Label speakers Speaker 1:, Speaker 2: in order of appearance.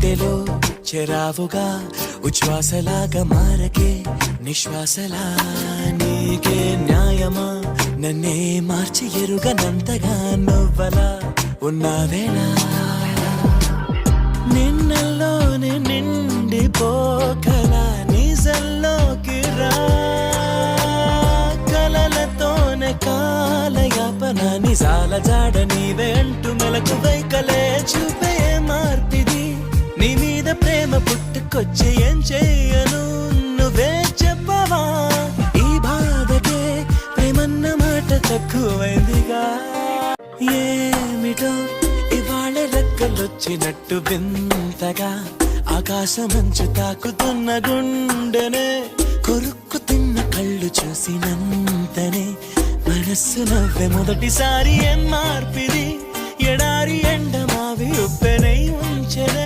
Speaker 1: గుండెలో చెరావుగా ఉచ్ఛ్వాసలాగా మారకే నిశ్వాసలా నీకే న్యాయమా నన్నే మార్చి ఎరుగనంతగా నువ్వలా ఉన్నావేలా నిన్నల్లోనే నిండిపోకలా నిజంలోకి రా కలలతోనే కాలయాపన నిజాల జాడ నీవే అంటూ మెలకు వైకలే చూపే మార్పిది నీ మీద ప్రేమ పుట్టుకొచ్చి ఏం చెయ్యను నువ్వే చెప్పవా ఈ బాధకే ప్రేమన్న మాట తక్కువైందిగా ఏమిటో ఇవాళ రెక్కలొచ్చినట్టు వింతగా ఆకాశమంచు తాకుతున్న గుండెనే కొరుక్కు తిన్న కళ్ళు చూసినంతనే మనస్సు నవ్వే మొదటిసారి ఏం మార్పిది ఎడారి ఎండ